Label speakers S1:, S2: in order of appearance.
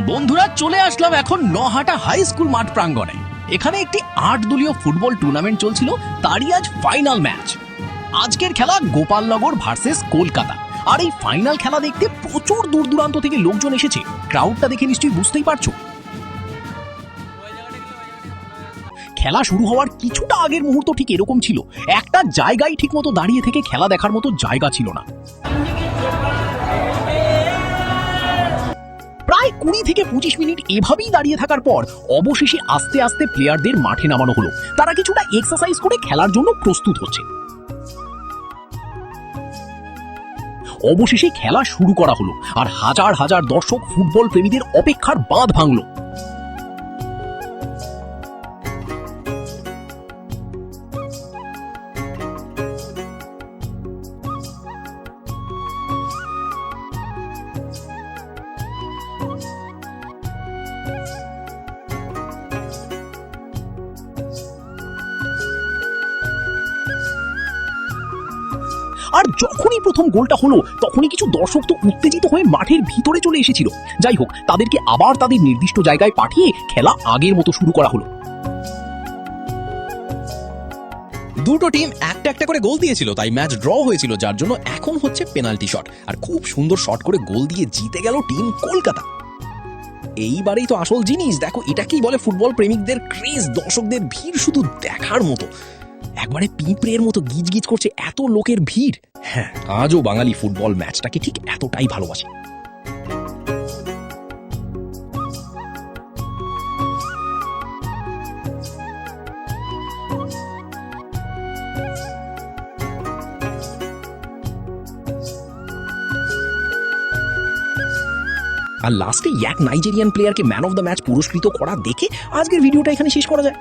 S1: বন্ধুরা চলে আসলাম এখন নহাটা হাই স্কুল মাঠ প্রাঙ্গণে। এখানে একটি ৮ দলীয় ফুটবল টুর্নামেন্ট চলছিল, তারই আজ ফাইনাল ম্যাচ। আজকের খেলা গোপালনগর ভার্সেস কলকাতা। আর এই ফাইনাল খেলা দেখতে প্রচুর দূর দূরান্ত থেকে লোকজন এসেছে। ক্রাউডটা দেখে নিশ্চয়ই বুঝতেই পারছো। খেলা শুরু হওয়ার কিছুটা আগের মুহূর্ত ঠিক এরকম ছিল, একটা জায়গায় ঠিকমতো দাঁড়িয়ে থেকে খেলা দেখার মতো জায়গা ছিল না। প্রায় ২০ থেকে ২৫ মিনিট এভাবেই দাঁড়িয়ে থাকার পর অবশেষে আস্তে আস্তে প্লেয়ারদের মাঠে নামানো হলো। তারা কিছুটা এক্সারসাইজ করে খেলার জন্য প্রস্তুত হচ্ছে। অবশেষে খেলা শুরু করা হলো, আর হাজার হাজার দর্শক ফুটবল প্রেমীদের অপেক্ষার বাঁধ ভাঙল। আর যখনই প্রথম গোলটা হলো তখনই কিছু দর্শক তো উত্তেজিত হয়ে মাঠের ভিতরে চলে এসেছিল। যাই হোক, তাদেরকে আবার তাদের নির্দিষ্ট জায়গায় পাঠিয়ে খেলা আগের মতো শুরু করা হলো।
S2: দুটো টিম একটা একটা করে গোল দিয়েছিল, তাই ম্যাচ ড্র হয়েছিল, যার জন্য এখন হচ্ছে পেনাল্টি শট। আর খুব সুন্দর শট করে গোল দিয়ে জিতে গেল টিম কলকাতা। এইবারেই তো আসল জিনিস, দেখো এটাকেই বলে ফুটবল প্রেমিকদের ক্রেজ। দর্শকদের ভিড় শুধু দেখার মতো, একবারে পিঁপড়ের মতো গিজ গিজ করছে এত লোকের ভিড়। হ্যাঁ, আজও বাঙালি ফুটবল ম্যাচটাকে ঠিক এতটাই ভালোবাসে। আর লাস্টে এক নাইজেরিয়ান প্লেয়ারকে ম্যান অফ দ্য ম্যাচ পুরস্কৃত করা দেখে আজকের ভিডিওটা এখানে শেষ করা যায়।